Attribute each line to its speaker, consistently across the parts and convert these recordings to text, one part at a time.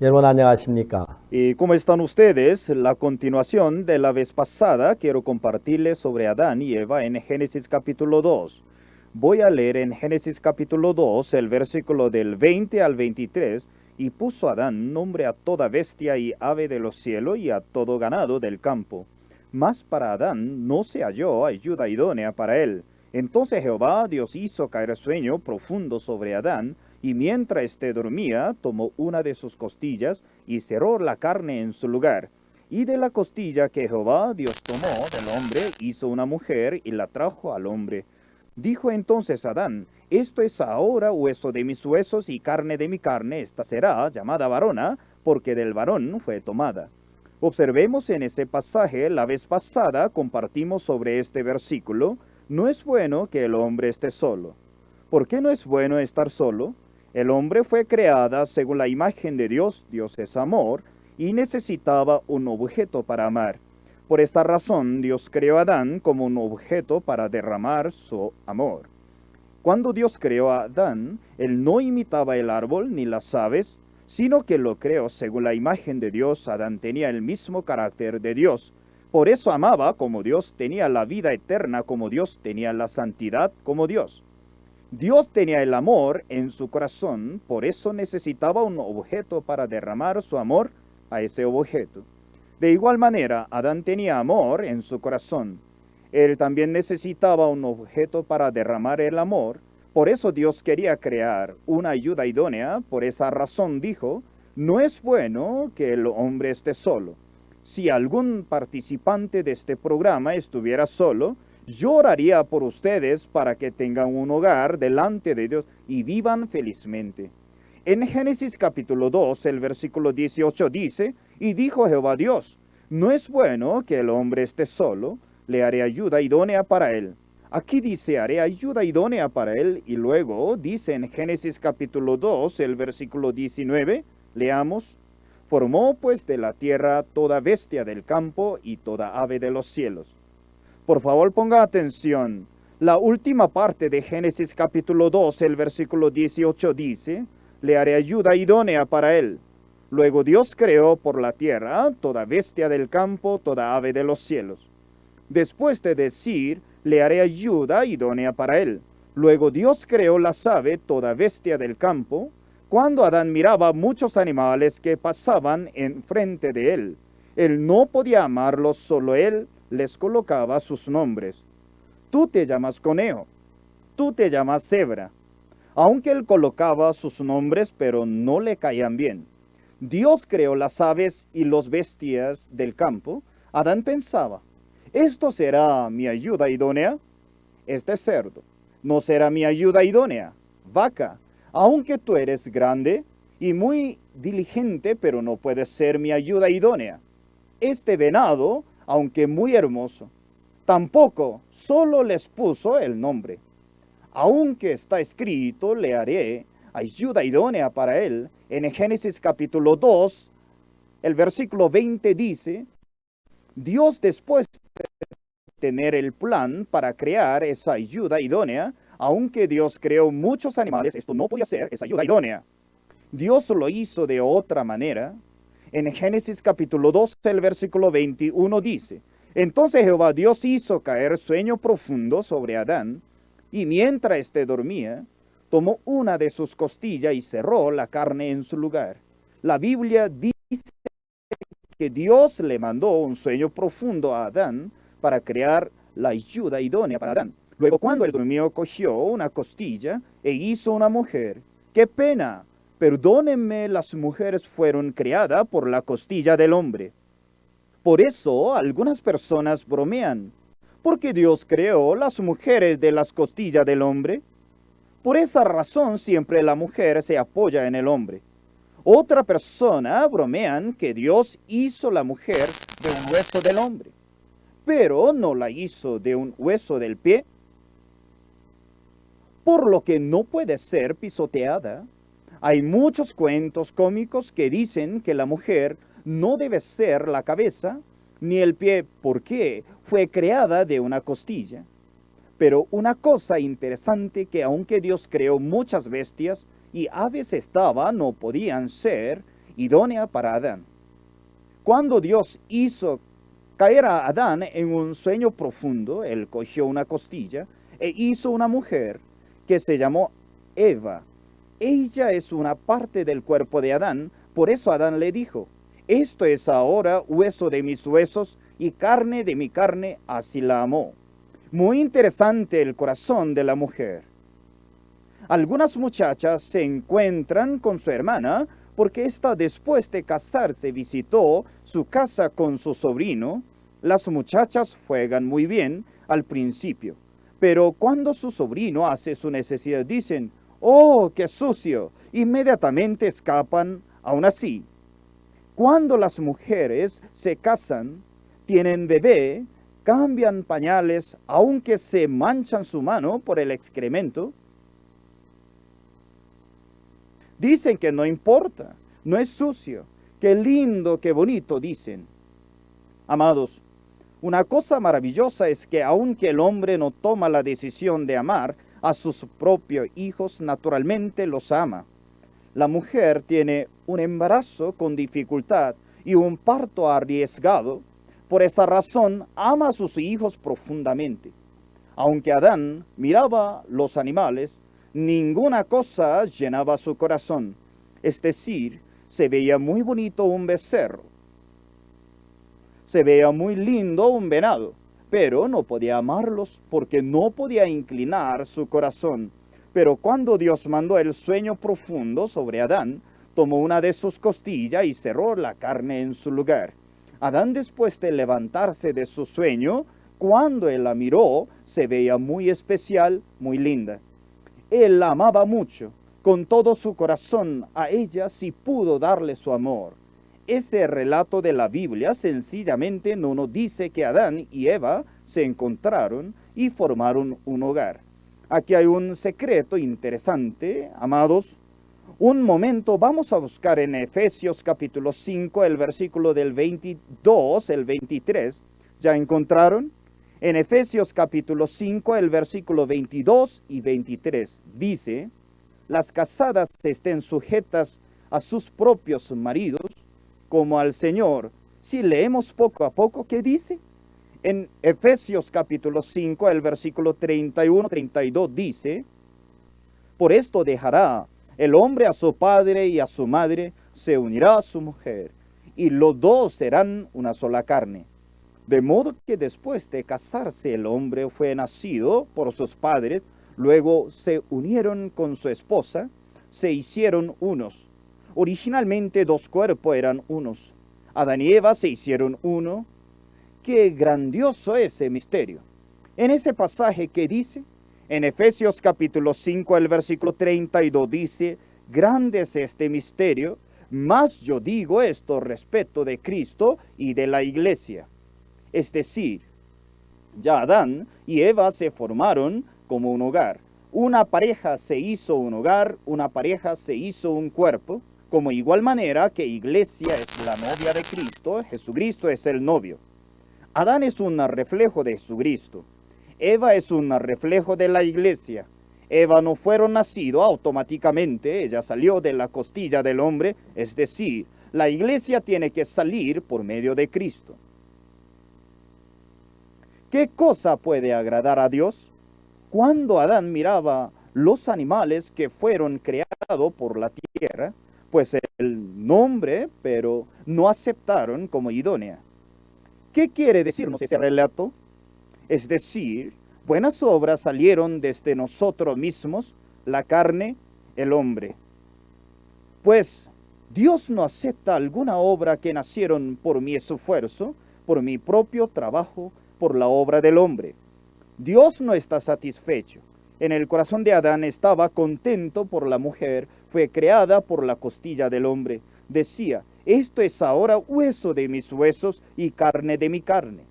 Speaker 1: 여러분 안녕하십니까?
Speaker 2: ¿Y cómo están ustedes? La continuación de la vez pasada quiero compartirles sobre Adán y Eva en Génesis capítulo 2. Voy a leer en Génesis capítulo 2 el versículo del 20 al 23. Y puso Adán nombre a toda bestia y ave de los cielos y a todo ganado del campo. Mas para Adán no se halló ayuda idónea para él. Entonces Jehová Dios hizo caer sueño profundo sobre Adán, y mientras éste dormía, tomó una de sus costillas y cerró la carne en su lugar. Y de la costilla que Jehová Dios tomó del hombre, hizo una mujer y la trajo al hombre. Dijo entonces Adán: esto es ahora hueso de mis huesos y carne de mi carne, esta será llamada varona, porque del varón fue tomada. Observemos en ese pasaje, la vez pasada compartimos sobre este versículo: no es bueno que el hombre esté solo. ¿Por qué no es bueno estar solo? El hombre fue creada según la imagen de Dios, Dios es amor, y necesitaba un objeto para amar. Por esta razón, Dios creó a Adán como un objeto para derramar su amor. Cuando Dios creó a Adán, él no imitaba el árbol ni las aves, sino que lo creó según la imagen de Dios. Adán tenía el mismo carácter de Dios. Por eso amaba como Dios, tenía la vida eterna como Dios, tenía la santidad como Dios. Dios tenía el amor en su corazón, por eso necesitaba un objeto para derramar su amor a ese objeto. De igual manera, Adán tenía amor en su corazón. Él también necesitaba un objeto para derramar el amor. Por eso Dios quería crear una ayuda idónea. Por esa razón dijo: no es bueno que el hombre esté solo. Si algún participante de este programa estuviera solo, yo oraría por ustedes para que tengan un hogar delante de Dios y vivan felizmente. En Génesis capítulo 2, el versículo 18 dice: y dijo Jehová Dios: no es bueno que el hombre esté solo, le haré ayuda idónea para él. Aquí dice haré ayuda idónea para él, y luego dice en Génesis capítulo 2, el versículo 19, leamos: formó pues de la tierra toda bestia del campo y toda ave de los cielos. Por favor, ponga atención. La última parte de Génesis capítulo 2, el versículo 18 dice: le haré ayuda idónea para él. Luego Dios creó por la tierra toda bestia del campo, toda ave de los cielos. Después de decir: le haré ayuda idónea para él, luego Dios creó las aves, toda bestia del campo. Cuando Adán miraba muchos animales que pasaban enfrente de él, él no podía amarlos, solo él les colocaba sus nombres. Tú te llamas conejo, tú te llamas cebra. Aunque él colocaba sus nombres, pero no le caían bien. Dios creó las aves y los bestias del campo. Adán pensaba: ¿esto será mi ayuda idónea? Este cerdo. ¿No será mi ayuda idónea? Vaca. Aunque tú eres grande y muy diligente, pero no puedes ser mi ayuda idónea. Este venado, aunque muy hermoso, tampoco, solo les puso el nombre. Aunque está escrito: le haré ayuda idónea para él. En Génesis capítulo 2, el versículo 20 dice: Dios, después de tener el plan para crear esa ayuda idónea, aunque Dios creó muchos animales, esto no podía ser esa ayuda idónea. Dios lo hizo de otra manera. En Génesis capítulo 2, el versículo 21 dice: entonces Jehová Dios hizo caer sueño profundo sobre Adán, y mientras éste dormía, tomó una de sus costillas y cerró la carne en su lugar. La Biblia dice que Dios le mandó un sueño profundo a Adán para crear la ayuda idónea para Adán. Luego, cuando él durmió, cogió una costilla e hizo una mujer. ¡Qué pena! Perdónenme, las mujeres fueron creadas por la costilla del hombre. Por eso algunas personas bromean: ¿por qué Dios creó las mujeres de las costillas del hombre? Por esa razón siempre la mujer se apoya en el hombre. Otra persona bromean que Dios hizo la mujer de un hueso del hombre, pero no la hizo de un hueso del pie, por lo que no puede ser pisoteada. Hay muchos cuentos cómicos que dicen que la mujer no debe ser la cabeza ni el pie porque fue creada de una costilla. Pero una cosa interesante, que aunque Dios creó muchas bestias y aves, no podían ser idónea para Adán. Cuando Dios hizo caer a Adán en un sueño profundo, él cogió una costilla e hizo una mujer que se llamó Eva. Ella es una parte del cuerpo de Adán, por eso Adán le dijo, esto es ahora hueso de mis huesos y carne de mi carne, así la amó. Muy interesante el corazón de la mujer. Algunas muchachas se encuentran con su hermana porque ésta después de casarse visitó su casa con su sobrino. Las muchachas juegan muy bien al principio, pero cuando su sobrino hace su necesidad dicen, ¡oh, qué sucio! Inmediatamente escapan. Aún así, cuando las mujeres se casan, tienen bebé, cambian pañales, aunque se manchan su mano por el excremento, dicen que no importa, no es sucio, qué lindo, qué bonito, dicen. Amados, una cosa maravillosa es que aunque el hombre no toma la decisión de amar a sus propios hijos, naturalmente los ama. La mujer tiene un embarazo con dificultad y un parto arriesgado. Por esta razón ama a sus hijos profundamente. Aunque Adán miraba los animales, ninguna cosa llenaba su corazón. Es decir, se veía muy bonito un becerro, se veía muy lindo un venado, pero no podía amarlos porque no podía inclinar su corazón. Pero cuando Dios mandó el sueño profundo sobre Adán, tomó una de sus costillas y cerró la carne en su lugar. Adán, después de levantarse de su sueño, cuando él la miró, se veía muy especial, muy linda. Él la amaba mucho, con todo su corazón a ella sí pudo darle su amor. Ese relato de la Biblia sencillamente no nos dice que Adán y Eva se encontraron y formaron un hogar. Aquí hay un secreto interesante, amados. Un momento, vamos a buscar en Efesios capítulo 5, el versículo del 22, el 23. ¿Ya encontraron? En Efesios capítulo 5, el versículo 22 y 23, dice, las casadas estén sujetas a sus propios maridos, como al Señor. Si leemos poco a poco, ¿qué dice? En Efesios capítulo 5, el versículo 31-32 dice, por esto dejará el hombre a su padre y a su madre, se unirá a su mujer, y los dos serán una sola carne. De modo que después de casarse el hombre fue nacido por sus padres, luego se unieron con su esposa, se hicieron unos. Originalmente dos cuerpos eran unos. Adán y Eva se hicieron uno. ¡Qué grandioso ese misterio! En ese pasaje que dice, en Efesios capítulo 5, el versículo 32 dice, grande es este misterio, mas yo digo esto respecto de Cristo y de la iglesia. Es decir, ya Adán y Eva se formaron como un hogar. Una pareja se hizo un hogar, una pareja se hizo un cuerpo, como igual manera que iglesia es la novia de Cristo, Jesucristo es el novio. Adán es un reflejo de Jesucristo. Eva es un reflejo de la iglesia. Eva no fueron nacido automáticamente, ella salió de la costilla del hombre, es decir, la iglesia tiene que salir por medio de Cristo. ¿Qué cosa puede agradar a Dios? Cuando Adán miraba los animales que fueron creados por la tierra, pues el nombre, pero no aceptaron como idónea. ¿Qué quiere decirnos ese relato? Es decir, buenas obras salieron desde nosotros mismos, la carne, el hombre. Pues Dios no acepta alguna obra que nacieron por mi esfuerzo, por mi propio trabajo, por la obra del hombre. Dios no está satisfecho. En el corazón de Adán estaba contento por la mujer, fue creada por la costilla del hombre. Decía, esto es ahora hueso de mis huesos y carne de mi carne.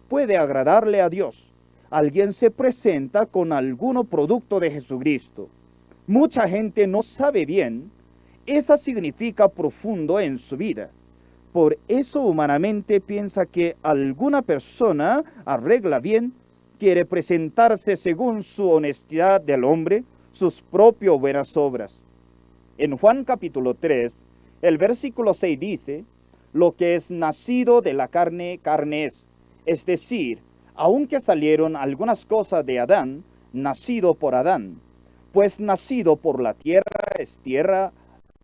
Speaker 2: Puede agradarle a Dios. Alguien se presenta con algún producto de Jesucristo. Mucha gente no sabe bien. Esa significa profundo en su vida. Por eso humanamente piensa que alguna persona arregla bien, quiere presentarse según su honestidad del hombre, sus propias buenas obras. En Juan capítulo 3, El versículo 6 dice, lo que es nacido de la carne, carne es. Es decir, aunque salieron algunas cosas de Adán, nacido por Adán, pues nacido por la tierra es tierra,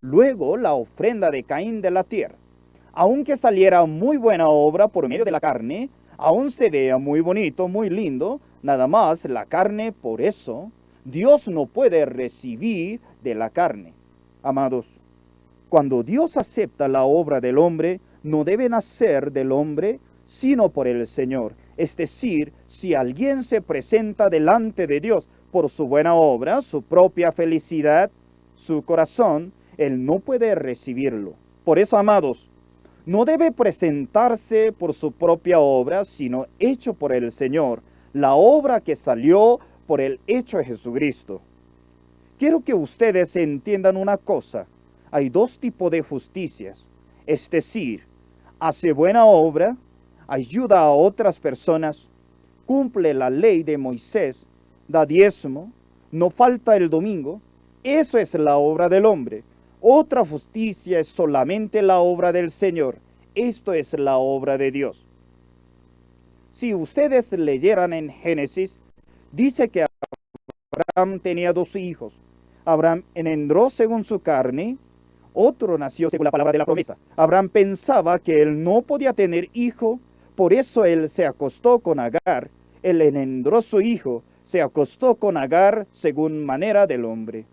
Speaker 2: luego la ofrenda de Caín de la tierra. Aunque saliera muy buena obra por medio de la carne, aún se vea muy bonito, muy lindo, nada más la carne, por eso Dios no puede recibir de la carne. Amados, cuando Dios acepta la obra del hombre, no debe nacer del hombre, sino por el Señor. Es decir, si alguien se presenta delante de Dios por su buena obra, su propia felicidad, su corazón, él no puede recibirlo. Por eso, amados, no debe presentarse por su propia obra, sino hecho por el Señor, la obra que salió por el hecho de Jesucristo. Quiero que ustedes entiendan una cosa. Hay dos tipos de justicias, es decir, hace buena obra, ayuda a otras personas, cumple la ley de Moisés, da diezmo, no falta el domingo. Eso es la obra del hombre. Otra justicia es solamente la obra del Señor. Esto es la obra de Dios. Si ustedes leyeran en Génesis, dice que Abraham tenía 2 hijos. Abraham engendró según su carne, otro nació según la palabra de la promesa. Abraham pensaba que él no podía tener hijo, por eso él se acostó con Agar. Él engendró su hijo, se acostó con Agar según manera del hombre.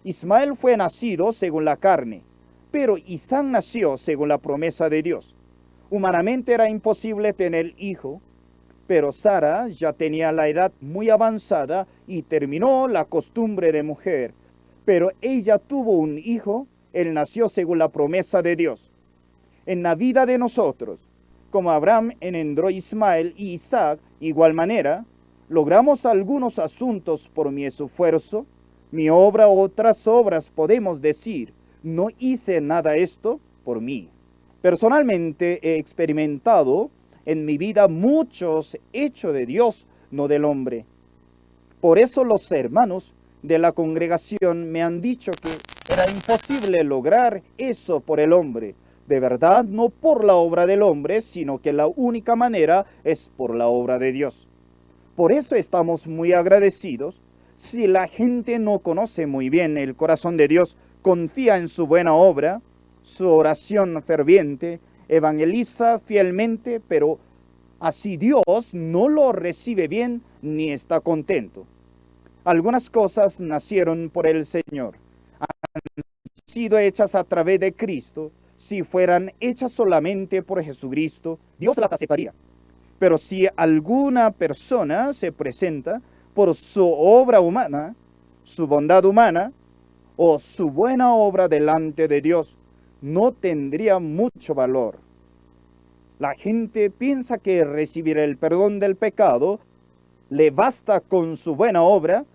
Speaker 2: Ismael fue nacido según la carne, pero Isaac nació según la promesa de Dios. Humanamente era imposible tener hijo, pero Sara ya tenía la edad muy avanzada y terminó la costumbre de mujer. Pero ella tuvo un hijo, él nació según la promesa de Dios. En la vida de nosotros, como Abraham engendró Ismael y Isaac, igual manera, logramos algunos asuntos por mi esfuerzo, mi obra o otras obras, podemos decir, no hice nada esto por mí. Personalmente he experimentado en mi vida muchos hechos de Dios, no del hombre. Por eso los hermanos de la congregación me han dicho que era imposible lograr eso por el hombre. De verdad, no por la obra del hombre, sino que la única manera es por la obra de Dios. Por eso estamos muy agradecidos. Si la gente no conoce muy bien el corazón de Dios, confía en su buena obra, su oración ferviente, evangeliza fielmente, pero así Dios no lo recibe bien ni está contento. Algunas cosas nacieron por el Señor, han sido hechas a través de Cristo. Si fueran hechas solamente por Jesucristo, Dios las aceptaría. Pero si alguna persona se presenta por su obra humana, su bondad humana o su buena obra delante de Dios, no tendría mucho valor. La gente piensa que recibir el perdón del pecado le basta con su buena obra,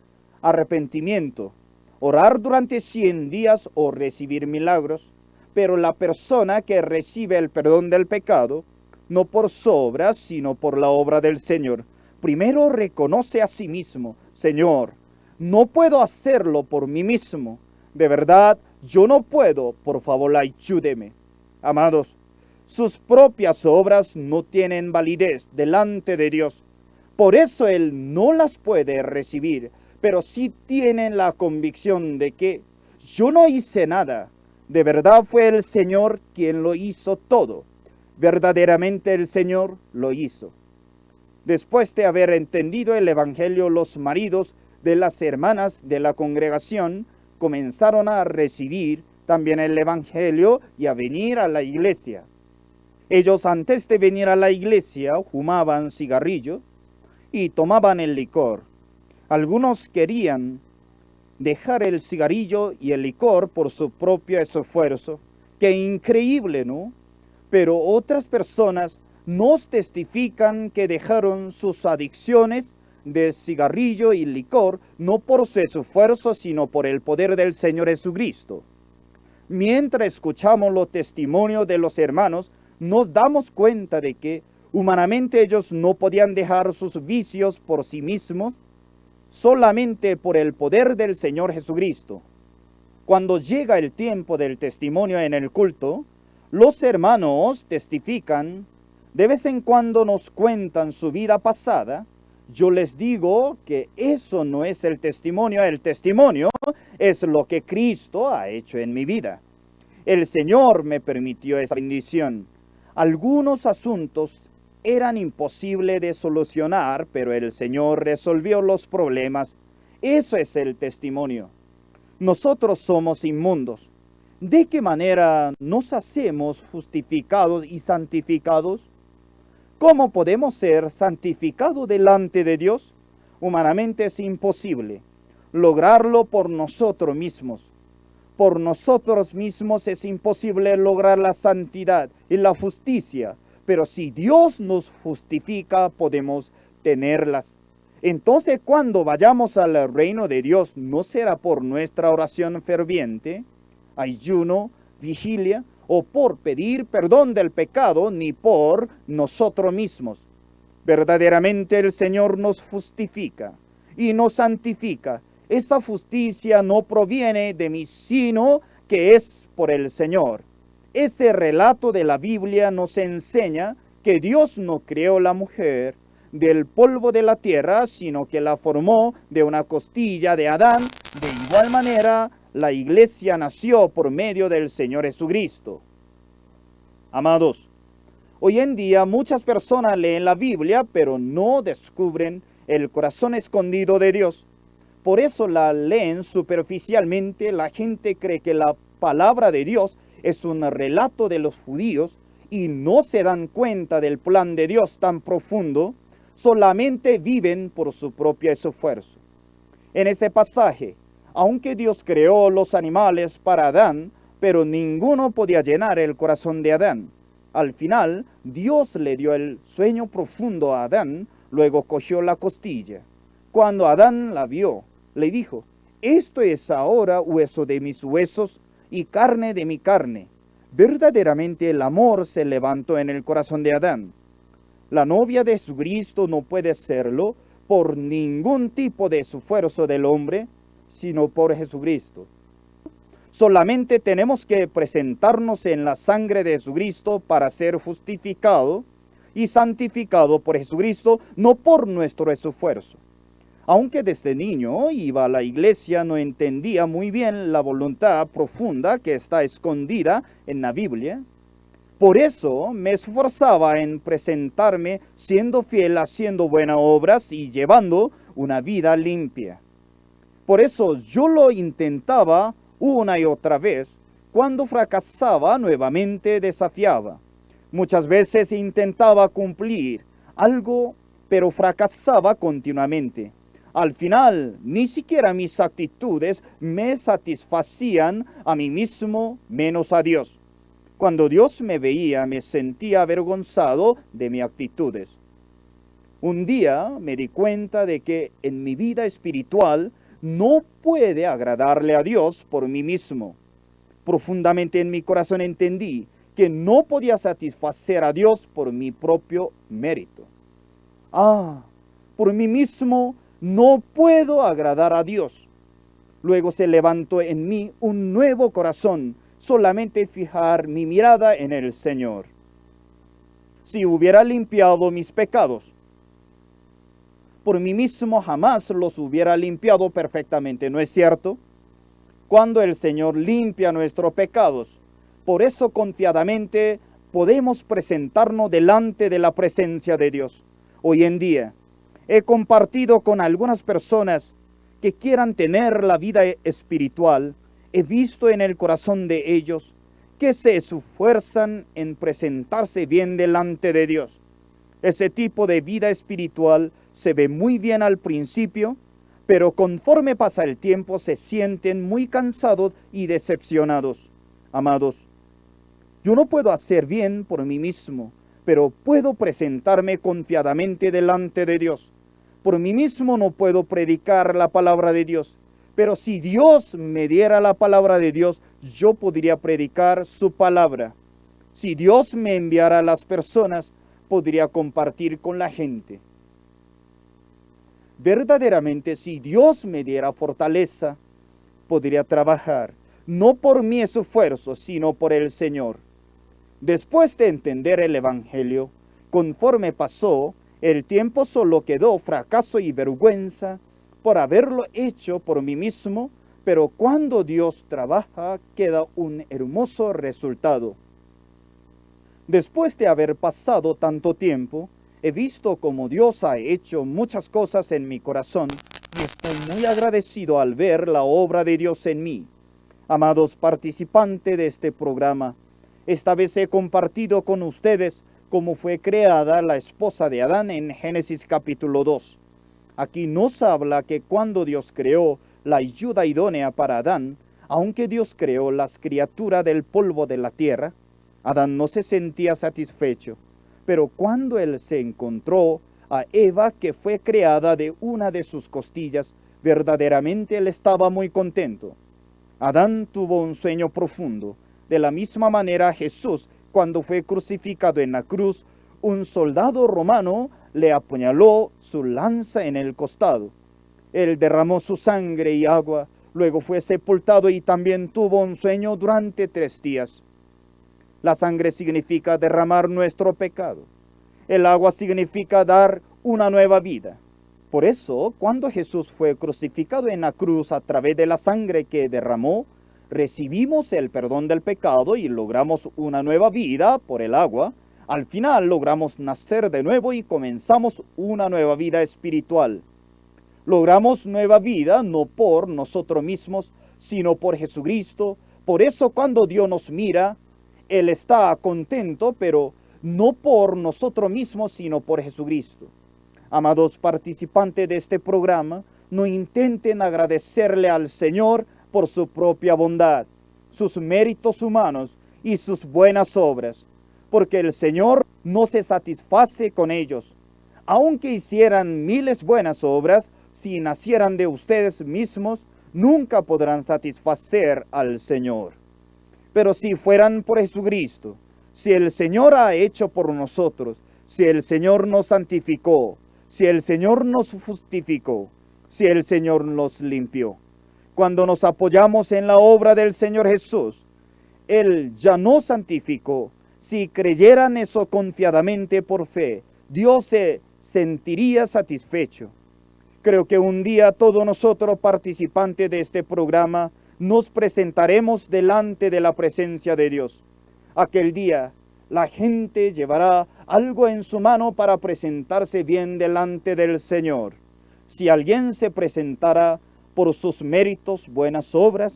Speaker 2: arrepentimiento, orar durante 100 días o recibir milagros. Pero la persona que recibe el perdón del pecado, no por su obra, sino por la obra del Señor, primero reconoce a sí mismo: Señor, no puedo hacerlo por mí mismo. De verdad, yo no puedo, por favor, ayúdeme. Amados, sus propias obras no tienen validez delante de Dios. Por eso Él no las puede recibir, pero sí tienen la convicción de que yo no hice nada. De verdad fue el Señor quien lo hizo todo. Verdaderamente el Señor lo hizo. Después de haber entendido el Evangelio, los maridos de las hermanas de la congregación comenzaron a recibir también el Evangelio y a venir a la iglesia. Ellos, antes de venir a la iglesia, fumaban cigarrillos y tomaban el licor. Algunos querían dejar el cigarrillo y el licor por su propio esfuerzo. Qué increíble, ¿no? Pero otras personas nos testifican que dejaron sus adicciones de cigarrillo y licor no por su esfuerzo, sino por el poder del Señor Jesucristo. Mientras escuchamos los testimonios de los hermanos, nos damos cuenta de que humanamente ellos no podían dejar sus vicios por sí mismos, solamente por el poder del Señor Jesucristo. Cuando llega el tiempo del testimonio en el culto, los hermanos testifican, de vez en cuando nos cuentan su vida pasada. Yo les digo que eso no es el testimonio es lo que Cristo ha hecho en mi vida. El Señor me permitió esa bendición. Algunos asuntos eran imposibles de solucionar, pero el Señor resolvió los problemas. Eso es el testimonio. Nosotros somos inmundos. ¿De qué manera nos hacemos justificados y santificados? ¿Cómo podemos ser santificados delante de Dios? Humanamente es imposible lograrlo por nosotros mismos. Por nosotros mismos es imposible lograr la santidad y la justicia, pero si Dios nos justifica, podemos tenerlas. Entonces, cuando vayamos al reino de Dios, no será por nuestra oración ferviente, ayuno, vigilia, o por pedir perdón del pecado, ni por nosotros mismos. Verdaderamente el Señor nos justifica y nos santifica. Esta justicia no proviene de mí, sino que es por el Señor. Este relato de la Biblia nos enseña que Dios no creó la mujer del polvo de la tierra, sino que la formó de una costilla de Adán. De igual manera, la iglesia nació por medio del Señor Jesucristo. Amados, hoy en día muchas personas leen la Biblia, pero no descubren el corazón escondido de Dios. Por eso la leen superficialmente. La gente cree que la palabra de Dios es un relato de los judíos y no se dan cuenta del plan de Dios tan profundo. Solamente viven por su propio esfuerzo. En ese pasaje, aunque Dios creó los animales para Adán, pero ninguno podía llenar el corazón de Adán. Al final, Dios le dio el sueño profundo a Adán, luego cogió la costilla. Cuando Adán la vio, le dijo: esto es ahora hueso de mis huesos y carne de mi carne. Verdaderamente el amor se levantó en el corazón de Adán. La novia de Jesucristo no puede serlo por ningún tipo de esfuerzo del hombre, sino por Jesucristo. Solamente tenemos que presentarnos en la sangre de Jesucristo para ser justificado y santificado por Jesucristo, no por nuestro esfuerzo. Aunque desde niño iba a la iglesia, no entendía muy bien la voluntad profunda que está escondida en la Biblia. Por eso me esforzaba en presentarme siendo fiel, haciendo buenas obras y llevando una vida limpia. Por eso yo lo intentaba una y otra vez. Cuando fracasaba, nuevamente desafiaba. Muchas veces intentaba cumplir algo, pero fracasaba continuamente. Al final, ni siquiera mis actitudes me satisfacían a mí mismo, menos a Dios. Cuando Dios me veía, me sentía avergonzado de mis actitudes. Un día me di cuenta de que en mi vida espiritual no puede agradarle a Dios por mí mismo. Profundamente en mi corazón entendí que no podía satisfacer a Dios por mi propio mérito. Por mí mismo no puedo agradar a Dios. Luego se levantó en mí un nuevo corazón, solamente fijar mi mirada en el Señor. Si hubiera limpiado mis pecados, por mí mismo jamás los hubiera limpiado perfectamente, ¿no es cierto? Cuando el Señor limpia nuestros pecados, por eso confiadamente podemos presentarnos delante de la presencia de Dios. Hoy en día he compartido con algunas personas que quieran tener la vida espiritual. He visto en el corazón de ellos que se esfuerzan en presentarse bien delante de Dios. Ese tipo de vida espiritual se ve muy bien al principio, pero conforme pasa el tiempo se sienten muy cansados y decepcionados. Amados, yo no puedo hacer bien por mí mismo, pero puedo presentarme confiadamente delante de Dios. Por mí mismo no puedo predicar la palabra de Dios, pero si Dios me diera la palabra de Dios, yo podría predicar su palabra. Si Dios me enviara a las personas, podría compartir con la gente. Verdaderamente, si Dios me diera fortaleza, podría trabajar. no por mi esfuerzo, sino por el Señor. Después de entender el Evangelio, conforme pasó, el tiempo solo quedó fracaso y vergüenza por haberlo hecho por mí mismo, pero cuando Dios trabaja, queda un hermoso resultado. Después de haber pasado tanto tiempo, he visto cómo Dios ha hecho muchas cosas en mi corazón y estoy muy agradecido al ver la obra de Dios en mí. Amados participantes de este programa, esta vez he compartido con ustedes cómo fue creada la esposa de Adán en Génesis capítulo 2. Aquí nos habla que cuando Dios creó la ayuda idónea para Adán, aunque Dios creó las criaturas del polvo de la tierra, Adán no se sentía satisfecho. Pero cuando él se encontró a Eva, que fue creada de una de sus costillas, verdaderamente él estaba muy contento. Adán tuvo un sueño profundo. De la misma manera Jesús, cuando fue crucificado en la cruz, un soldado romano le apuñaló su lanza en el costado. Él derramó su sangre y agua, luego fue sepultado y también tuvo un sueño durante 3 días. La sangre significa derramar nuestro pecado. El agua significa dar una nueva vida. Por eso, cuando Jesús fue crucificado en la cruz a través de la sangre que derramó, recibimos el perdón del pecado y logramos una nueva vida por el agua. Al final logramos nacer de nuevo y comenzamos una nueva vida espiritual. Logramos nueva vida no por nosotros mismos, sino por Jesucristo. Por eso cuando Dios nos mira, Él está contento, pero no por nosotros mismos, sino por Jesucristo. Amados participantes de este programa, no intenten agradecerle al Señor por su propia bondad, sus méritos humanos y sus buenas obras, porque el Señor no se satisface con ellos. Aunque hicieran miles buenas obras, si nacieran de ustedes mismos, nunca podrán satisfacer al Señor. Pero si fueran por Jesucristo, si el Señor ha hecho por nosotros, si el Señor nos santificó, si el Señor nos justificó, si el Señor nos limpió. Cuando nos apoyamos en la obra del Señor Jesús, Él ya nos santificó. Si creyeran eso confiadamente por fe, Dios se sentiría satisfecho. Creo que un día todos nosotros participantes de este programa nos presentaremos delante de la presencia de Dios. Aquel día la gente llevará algo en su mano para presentarse bien delante del Señor. Si alguien se presentara por sus méritos, buenas obras,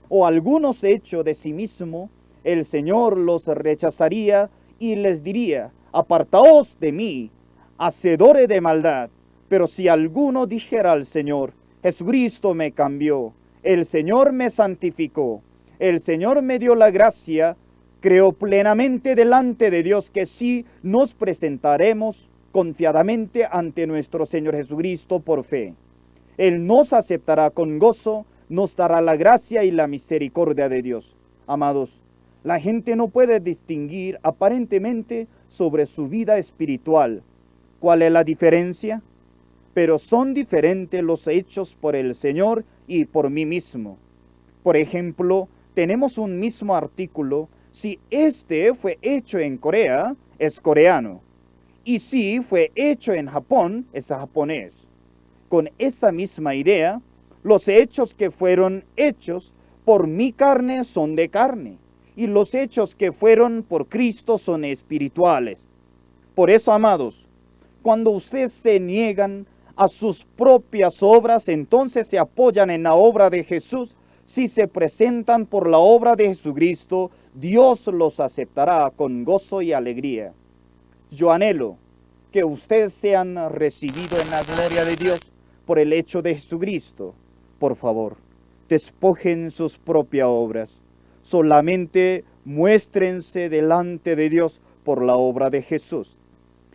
Speaker 2: o algunos hechos de sí mismo, el Señor los rechazaría y les diría: apartaos de mí, hacedores de maldad. Pero si alguno dijera al Señor: Jesucristo me cambió, el Señor me santificó, el Señor me dio la gracia, creo plenamente delante de Dios que sí nos presentaremos confiadamente ante nuestro Señor Jesucristo por fe. Él nos aceptará con gozo, nos dará la gracia y la misericordia de Dios. Amados, la gente no puede distinguir aparentemente sobre su vida espiritual. ¿Cuál es la diferencia? Pero son diferentes los hechos por el Señor y por mí mismo. Por ejemplo, tenemos un mismo artículo. Si este fue hecho en Corea, es coreano. Y si fue hecho en Japón, es japonés. Con esa misma idea, los hechos que fueron hechos por mi carne son de carne, y los hechos que fueron por Cristo son espirituales. Por eso, amados, cuando ustedes se niegan a sus propias obras, entonces se apoyan en la obra de Jesús. Si se presentan por la obra de Jesucristo, Dios los aceptará con gozo y alegría. Yo anhelo que ustedes sean recibidos en la gloria de Dios por el hecho de Jesucristo. Por favor, despojen sus propias obras. Solamente muéstrense delante de Dios por la obra de Jesús.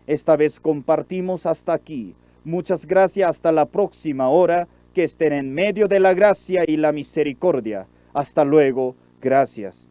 Speaker 2: Esta vez compartimos hasta aquí. Muchas gracias, hasta la próxima hora, que estén en medio de la gracia y la misericordia. Hasta luego, gracias.